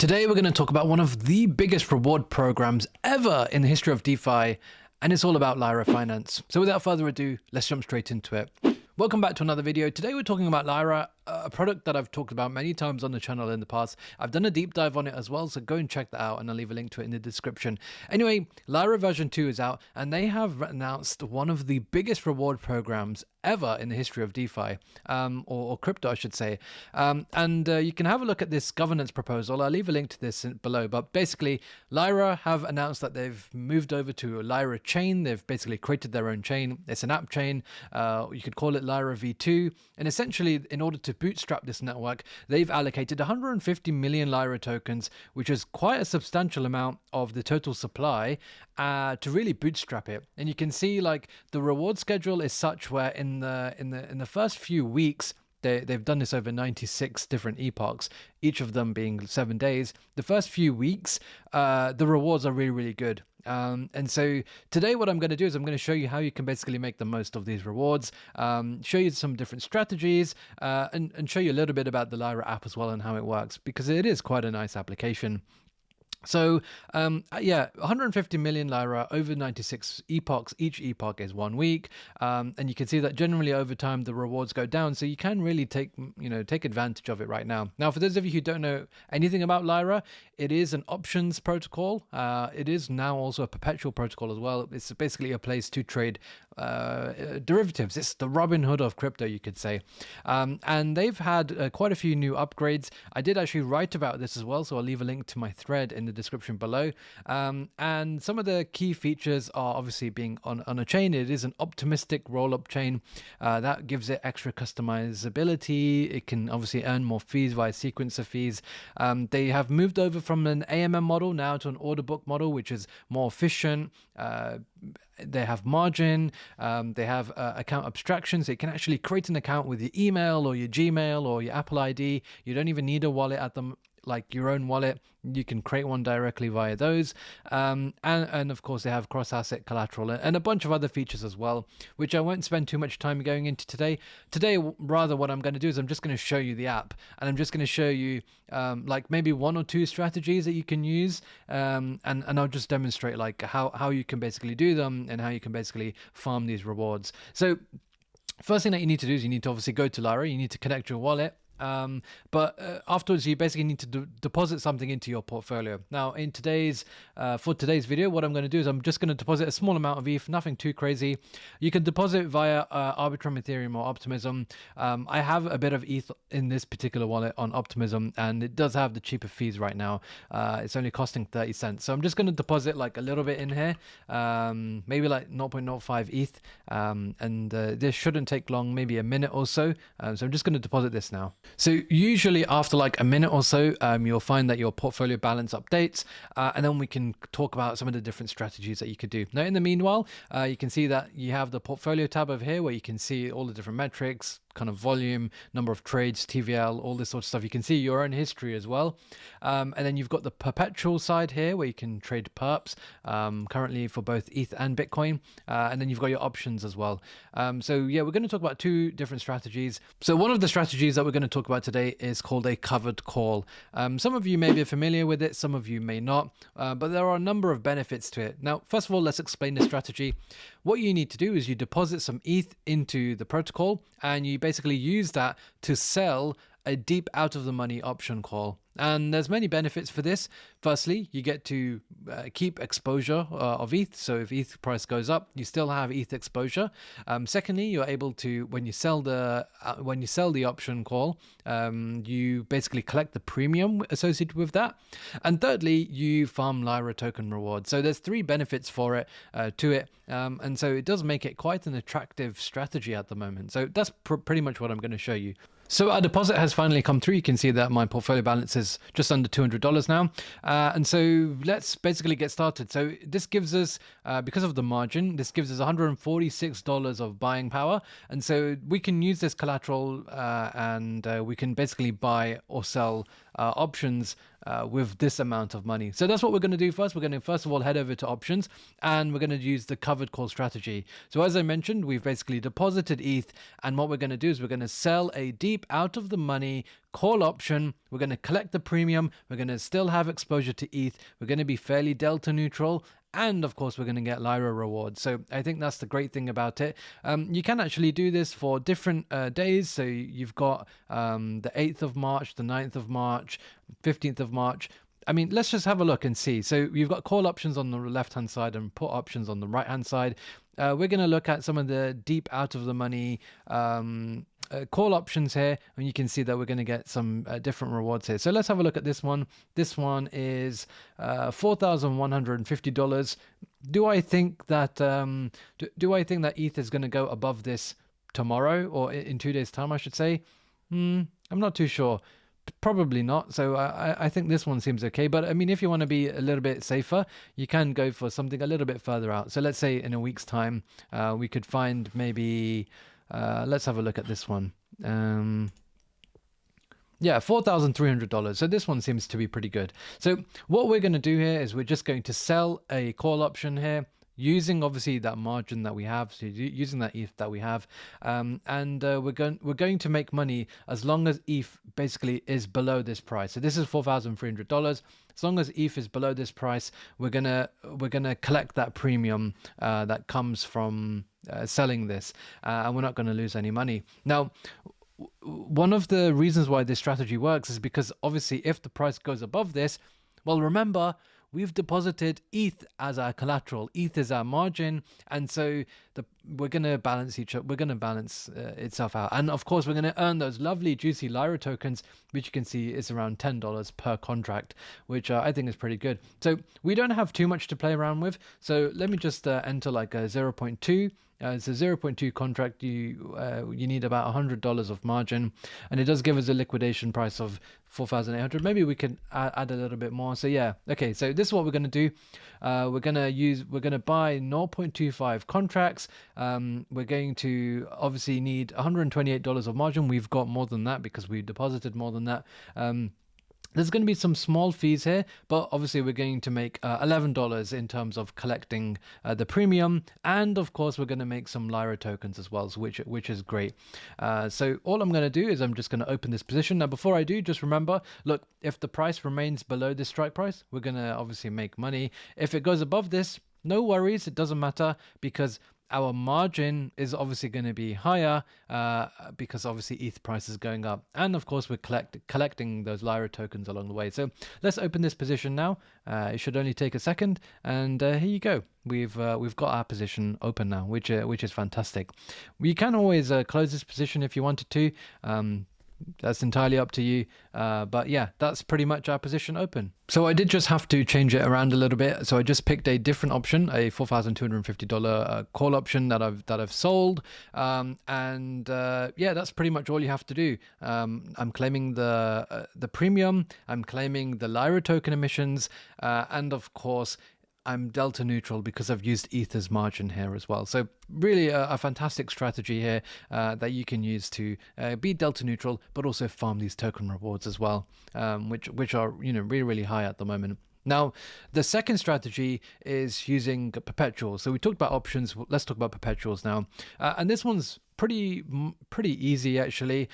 Today we're going to talk about one of the biggest reward programs ever in the history of DeFi, and it's all about Lyra Finance. So without further ado, let's jump straight into it. Welcome back to another video. Today we're talking about Lyra, a product that I've talked about many times on the channel in the past. I've done a deep dive on it as well, so go and check that out and I'll leave a link to it in the description. Anyway, Lyra version 2 is out and they have announced one of the biggest reward programs ever in the history of DeFi, or crypto I should say. You can have a look at this governance proposal. I'll leave a link to this below, but basically Lyra have announced that they've moved over to a Lyra chain. They've basically created their own chain. It's an app chain. You could call it Lyra V2, and essentially in order to bootstrap this network, they've allocated 150 million Lyra tokens, which is quite a substantial amount of the total supply, to really bootstrap it. And you can see like the reward schedule is such where in the first few weeks, they've done this over 96 different epochs, each of them being 7 days. The first few weeks, the rewards are really, really good. And so today what I'm going to do is I'm going to show you how you can basically make the most of these rewards, show you some different strategies, and show you a little bit about the Lyra app as well and how it works, because it is quite a nice application. So, 150 million Lyra over 96 epochs. Each epoch is 1 week. And you can see that generally over time, the rewards go down. So you can really take advantage of it right now. Now, for those of you who don't know anything about Lyra, it is an options protocol. It is now also a perpetual protocol as well. It's basically a place to trade derivatives. It's the Robin Hood of crypto, you could say. And they've had quite a few new upgrades. I did actually write about this as well, so I'll leave a link to my thread in the description below. And some of the key features are obviously being on a chain. It is an optimistic roll-up chain that gives it extra customizability. It can obviously earn more fees via sequencer fees. They have moved over from an AMM model now to an order book model, which is more efficient. They have margin, they have account abstraction, so you can actually create an account with your email or your Gmail or your Apple ID. You don't even need a wallet at them, like your own wallet. You can create one directly via those. And of course, they have cross-asset collateral and a bunch of other features as well, which I won't spend too much time going into today. Today, rather, what I'm going to do is I'm just going to show you the app, and I'm just going to show you like maybe 1 or 2 strategies that you can use, and I'll just demonstrate like how you can basically do them and how you can basically farm these rewards. So first thing that you need to do is you need to obviously go to Lyra. You need to connect your wallet. But afterwards you basically need to deposit something into your portfolio. Now in for today's video, what I'm going to do is I'm just going to deposit a small amount of ETH, nothing too crazy. You can deposit via Arbitrum, Ethereum, or Optimism. I have a bit of ETH in this particular wallet on Optimism, and it does have the cheaper fees right now. It's only costing 30 cents. So I'm just going to deposit like a little bit in here, maybe like 0.05 ETH, and this shouldn't take long, maybe a minute or so. So I'm just going to deposit this now. So usually after like a minute or so, you'll find that your portfolio balance updates, and then we can talk about some of the different strategies that you could do. Now, in the meanwhile, you can see that you have the portfolio tab over here where you can see all the different metrics, kind of volume, number of trades, TVL, all this sort of stuff. You can see your own history as well. And then you've got the perpetual side here where you can trade perps, currently for both ETH and Bitcoin. And then you've got your options as well. So yeah, we're going to talk about 2 different strategies. So one of the strategies that we're going to talk about today is called a covered call. Some of you may be familiar with it, some of you may not, but there are a number of benefits to it. Now, first of all, let's explain the strategy. What you need to do is you deposit some ETH into the protocol, and you basically use that to sell a deep out of the money option call. And there's many benefits for this. Firstly, you get to keep exposure of ETH. So if ETH price goes up, you still have ETH exposure. Secondly, you're able to, when you sell the option call, you basically collect the premium associated with that. And thirdly, you farm Lyra token rewards. So there's 3 benefits for it, to it. And so it does make it quite an attractive strategy at the moment. So that's pretty much what I'm going to show you. So our deposit has finally come through. You can see that my portfolio balance is just under $200 now. And so let's basically get started. So this gives us, because of the margin, this gives us $146 of buying power. And so we can use this collateral and we can basically buy or sell options with this amount of money. So that's what we're going to do first. We're going to first of all head over to options, and we're going to use the covered call strategy. So as I mentioned, we've basically deposited ETH, and what we're going to do is we're going to sell a deep out of the money call option. We're going to collect the premium. We're going to still have exposure to ETH. We're going to be fairly delta neutral. And of course, we're going to get Lyra rewards. So I think that's the great thing about it. You can actually do this for different days. So you've got the 8th of March, the 9th of March, 15th of March. I mean, let's just have a look and see. So you've got call options on the left-hand side and put options on the right-hand side. We're going to look at some of the deep out of the money call options here, and you can see that we're going to get some different rewards here. So let's have a look at this one. This one is $4,150. Do I think that do I think that ETH is going to go above this tomorrow, or in 2 days' time, I should say? I'm not too sure. Probably not. So I think this one seems okay. But I mean, if you want to be a little bit safer, you can go for something a little bit further out. So let's say in a week's time, we could find maybe, let's have a look at this one. Yeah, $4,300. So this one seems to be pretty good. So what we're going to do here is we're just going to sell a call option here, using obviously that margin that we have, so using that ETH that we have, and we're going to make money as long as ETH basically is below this price. So this is $4,300. As long as ETH is below this price, we're gonna collect that premium that comes from selling this, and we're not going to lose any money. Now, one of the reasons why this strategy works is because obviously if the price goes above this, well, remember, we've deposited ETH as our collateral. ETH is our margin, and so we're going to balance itself out. And of course, we're going to earn those lovely juicy Lyra tokens, which you can see is around $10 per contract, which I think is pretty good. So we don't have too much to play around with. So let me just enter like a 0.2. It's a 0.2 contract. You need about $100 of margin, and it does give us a liquidation price of 4,800. Maybe we can add a little bit more. So yeah, okay. So this is what we're going to do. We're going to buy 0.25 contracts. We're going to obviously need $128 of margin. We've got more than that because we deposited more than that. There's going to be some small fees here, but obviously we're going to make $11 in terms of collecting the premium, and of course we're going to make some Lyra tokens as well, which is great. So all I'm going to do is I'm just going to open this position. Now before I do, just remember, look, if the price remains below this strike price, we're going to obviously make money. If it goes above this, no worries, it doesn't matter, because our margin is obviously going to be higher because obviously ETH price is going up, and of course we're collecting those Lyra tokens along the way. So let's open this position now. It should only take a second, and here you go. We've got our position open now, which is fantastic. You can always close this position if you wanted to. That's entirely up to you, but yeah, that's pretty much our position open. So I did just have to change it around a little bit. So I just picked a different option, a $4,250 call option that I've sold, and yeah, that's pretty much all you have to do. I'm claiming the premium, I'm claiming the Lyra token emissions, and of course I'm delta neutral because I've used ETH as margin here as well. So really a fantastic strategy here that you can use to be delta neutral, but also farm these token rewards as well, which are really, really high at the moment. Now, the second strategy is using perpetuals. So we talked about options. Let's talk about perpetuals now. And this one's pretty easy actually.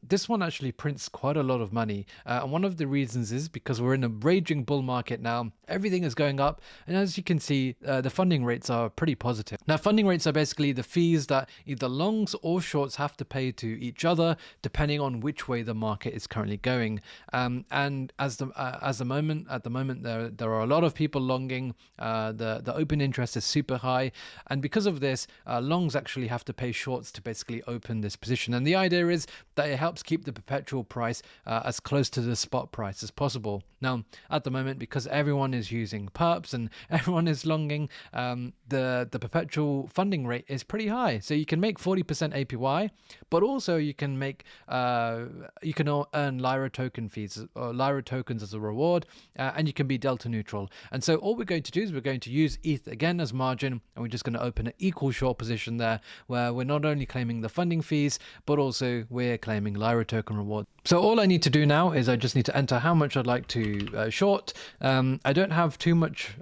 This one actually prints quite a lot of money, and one of the reasons is because we're in a raging bull market now. Everything is going up, and as you can see, the funding rates are pretty positive. Now, funding rates are basically the fees that either longs or shorts have to pay to each other depending on which way the market is currently going. And at the moment there are a lot of people longing. The open interest is super high, and because of this, longs actually have to pay shorts to basically open this position. And the idea is that it helps keep the perpetual price as close to the spot price as possible. Now, at the moment, because everyone is using perps and everyone is longing, the perpetual funding rate is pretty high. So you can make 40% APY, but also you can make you can earn Lyra token fees or Lyra tokens as a reward, and you can be delta neutral. And so all we're going to do is we're going to use ETH again as margin, and we're just going to open an equal short position there, where we're not only only claiming the funding fees, but also we're claiming Lyra token reward. So all I need to do now is I just need to enter how much I'd like to short. I don't have too much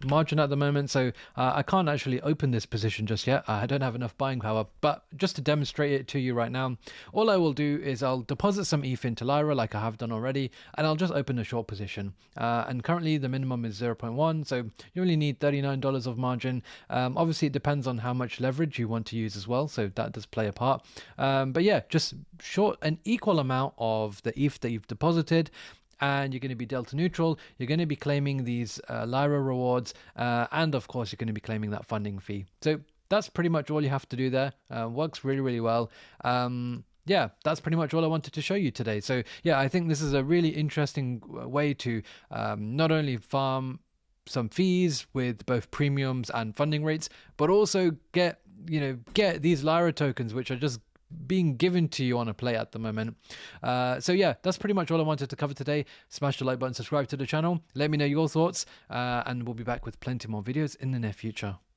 margin at the moment, so I can't actually open this position just yet. I don't have enough buying power, but just to demonstrate it to you right now, all I will do is I'll deposit some ETH into Lyra like I have done already, and I'll just open a short position. And currently the minimum is 0.1, so you only need $39 of margin. Obviously it depends on how much leverage you want to use as well, so that does play a part. But yeah, just short an equal amount of the ETH that you've deposited, and you're going to be delta neutral. You're going to be claiming these Lyra rewards, and of course you're going to be claiming that funding fee. So that's pretty much all you have to do there. Works really, really well. Yeah, that's pretty much all I wanted to show you today. So yeah, I think this is a really interesting way to not only farm some fees with both premiums and funding rates, but also get these Lyra tokens, which are just being given to you on a play at the moment. So yeah, that's pretty much all I wanted to cover today. Smash the like button, subscribe to the channel, let me know your thoughts, and we'll be back with plenty more videos in the near future.